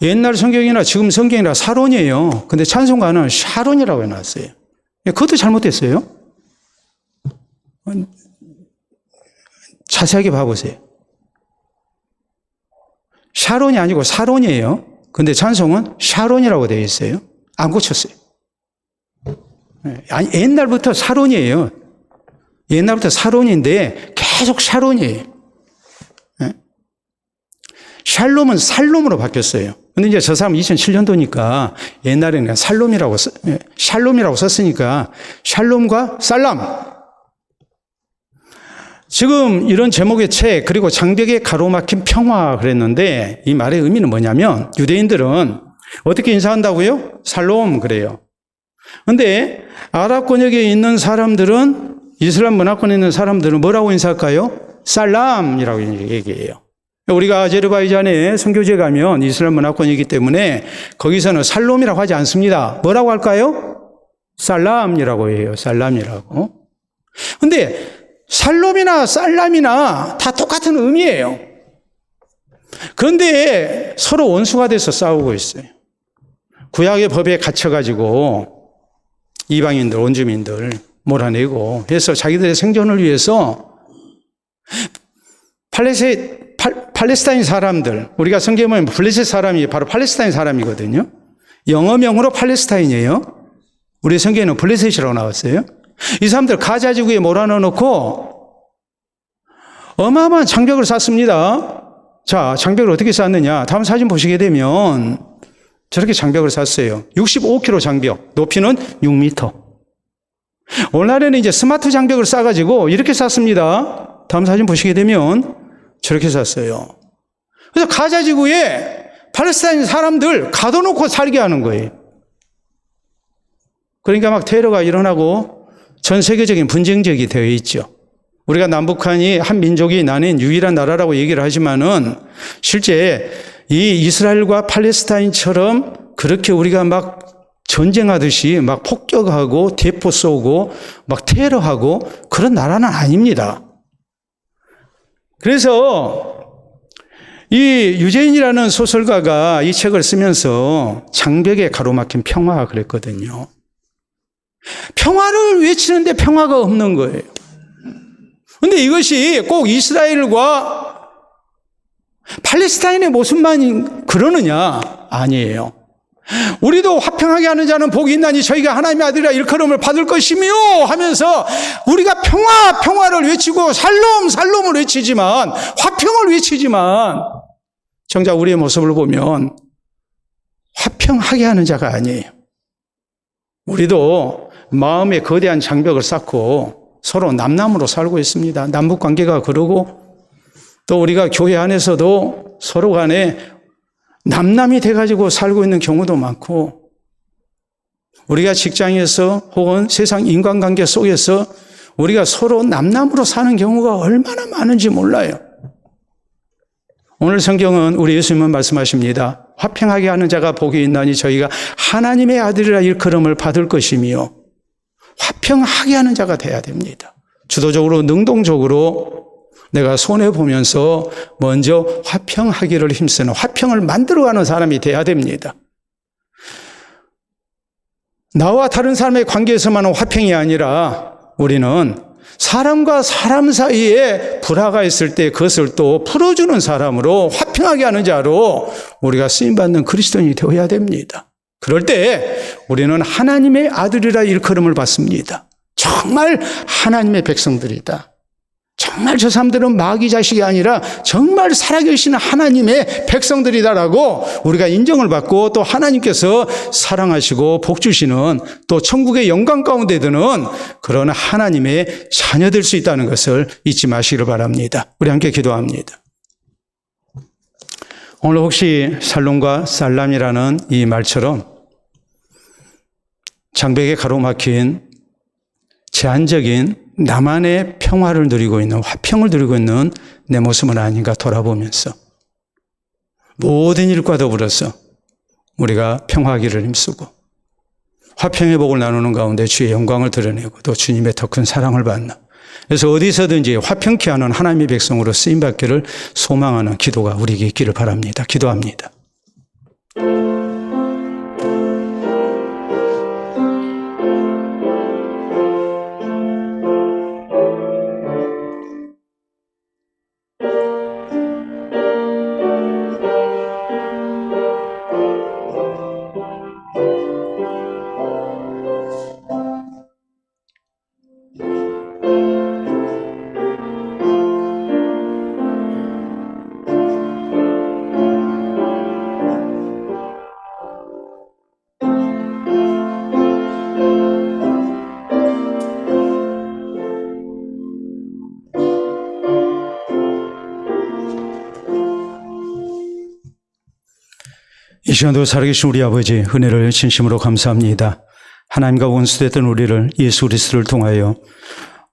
옛날 성경이나 지금 성경이나 사론이에요. 근데 찬송가는 샤론이라고 해놨어요. 그것도 잘못됐어요. 자세하게 봐보세요. 샤론이 아니고 사론이에요. 근데 찬송은 샤론이라고 되어 있어요. 안 고쳤어요. 아니, 옛날부터 사론이에요. 옛날부터 사론인데 계속 샤론이에요. 샬롬은 살롬으로 바뀌었어요. 근데 이제 저 사람은 2007년도니까 옛날에는 샬롬이라고 썼으니까 샬롬과 살람. 지금 이런 제목의 책, 그리고 장벽에 가로막힌 평화 그랬는데 이 말의 의미는 뭐냐면 유대인들은 어떻게 인사한다고요? 살롬 그래요. 근데 아랍 권역에 있는 사람들은, 이슬람 문화권에 있는 사람들은 뭐라고 인사할까요? 살람이라고 얘기해요. 우리가 아제르바이잔에 선교지에 가면 이슬람 문화권이기 때문에 거기서는 살롬이라고 하지 않습니다. 뭐라고 할까요? 살람이라고 해요. 살람이라고. 근데 살롬이나 살람이나 다 똑같은 의미예요. 그런데 서로 원수가 돼서 싸우고 있어요. 구약의 법에 갇혀가지고 이방인들, 원주민들 몰아내고 해서 자기들의 생존을 위해서 팔레스타인 사람들, 우리가 성경에 보면 블레셋 사람이 바로 팔레스타인 사람이거든요. 영어명으로 팔레스타인이에요. 우리 성경에는 블레셋이라고 나왔어요. 이 사람들 가자 지구에 몰아넣어놓고 어마어마한 장벽을 쌓습니다. 자, 장벽을 어떻게 쌓느냐? 다음 사진 보시게 되면 저렇게 장벽을 쌓았어요. 65km 장벽, 높이는 6m. 오늘날에는 이제 스마트 장벽을 쌓아가지고 이렇게 쌓습니다. 다음 사진 보시게 되면 저렇게 샀어요. 그래서 가자 지구에 팔레스타인 사람들 가둬놓고 살게 하는 거예요. 그러니까 막 테러가 일어나고 전 세계적인 분쟁 지역이 되어 있죠. 우리가 남북한이 한 민족이 나는 유일한 나라라고 얘기를 하지만은 실제 이 이스라엘과 팔레스타인처럼 그렇게 우리가 막 전쟁하듯이 막 폭격하고 대포 쏘고 막 테러하고 그런 나라는 아닙니다. 그래서 이 유재인이라는 소설가가 이 책을 쓰면서 장벽에 가로막힌 평화 그랬거든요. 평화를 외치는데 평화가 없는 거예요. 그런데 이것이 꼭 이스라엘과 팔레스타인의 모습만 그러느냐? 아니에요. 우리도 화평하게 하는 자는 복이 있나니 저희가 하나님의 아들이라 일컬음을 받을 것이며 하면서 우리가 평화를 외치고 살롬을 외치지만, 화평을 외치지만 정작 우리의 모습을 보면 화평하게 하는 자가 아니에요. 우리도 마음에 거대한 장벽을 쌓고 서로 남남으로 살고 있습니다. 남북관계가 그러고 또 우리가 교회 안에서도 서로 간에 남남이 돼가지고 살고 있는 경우도 많고, 우리가 직장에서 혹은 세상 인간관계 속에서 우리가 서로 남남으로 사는 경우가 얼마나 많은지 몰라요. 오늘 성경은 우리 예수님은 말씀하십니다. 화평하게 하는 자가 복이 있나니 저희가 하나님의 아들이라 일컬음을 받을 것이며, 화평하게 하는 자가 돼야 됩니다. 주도적으로 능동적으로 내가 손해보면서 먼저 화평하기를 힘쓰는, 화평을 만들어가는 사람이 돼야 됩니다. 나와 다른 사람의 관계에서만 화평이 아니라 우리는 사람과 사람 사이에 불화가 있을 때 그것을 또 풀어주는 사람으로, 화평하게 하는 자로 우리가 쓰임받는 그리스도인이 되어야 됩니다. 그럴 때 우리는 하나님의 아들이라 일컬음을 받습니다. 정말 하나님의 백성들이다. 정말 저 사람들은 마귀 자식이 아니라 정말 살아계시는 하나님의 백성들이다라고 우리가 인정을 받고, 또 하나님께서 사랑하시고 복 주시는, 또 천국의 영광 가운데 드는 그런 하나님의 자녀 될 수 있다는 것을 잊지 마시기를 바랍니다. 우리 함께 기도합니다. 오늘 혹시 살롬과 살람이라는 이 말처럼 장벽에 가로막힌 제한적인 나만의 평화를 누리고 있는, 화평을 누리고 있는 내 모습은 아닌가 돌아보면서 모든 일과 더불어서 우리가 평화하기를 힘쓰고 화평의 복을 나누는 가운데 주의 영광을 드러내고 또 주님의 더 큰 사랑을 받는, 그래서 어디서든지 화평케 하는 하나님의 백성으로 쓰임받기를 소망하는 기도가 우리에게 있기를 바랍니다. 기도합니다. 이 시간도 살아계신 우리 아버지, 은혜를 진심으로 감사합니다. 하나님과 원수됐던 우리를 예수 그리스도를 통하여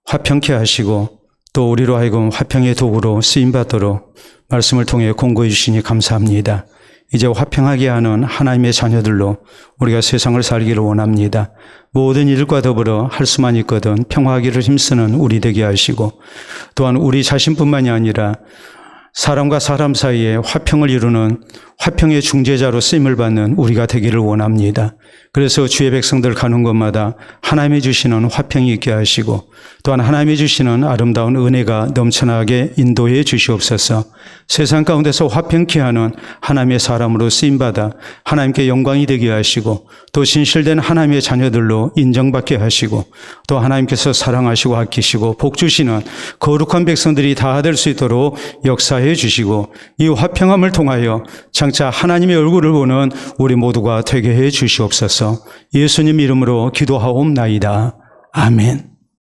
화평케 하시고 또 우리로 하여금 화평의 도구로 쓰임받도록 말씀을 통해 공고해 주시니 감사합니다. 이제 화평하게 하는 하나님의 자녀들로 우리가 세상을 살기를 원합니다. 모든 일과 더불어 할 수만 있거든 평화하기를 힘쓰는 우리 되게 하시고, 또한 우리 자신뿐만이 아니라 사람과 사람 사이에 화평을 이루는 화평의 중재자로 쓰임을 받는 우리가 되기를 원합니다. 그래서 주의 백성들 가는 곳마다 하나님이 주시는 화평이 있게 하시고, 또한 하나님이 주시는 아름다운 은혜가 넘쳐나게 인도해 주시옵소서. 세상 가운데서 화평케 하는 하나님의 사람으로 쓰임받아 하나님께 영광이 되게 하시고, 또 진실된 하나님의 자녀들로 인정받게 하시고, 또 하나님께서 사랑하시고 아끼시고 복 주시는 거룩한 백성들이 다 될 수 있도록 역사해 주시고, 이 화평함을 통하여 장차 하나님의 얼굴을 보는 우리 모두가 되게 해 주시옵소서. 예수님 이름으로 기도하옵나이다. 아멘.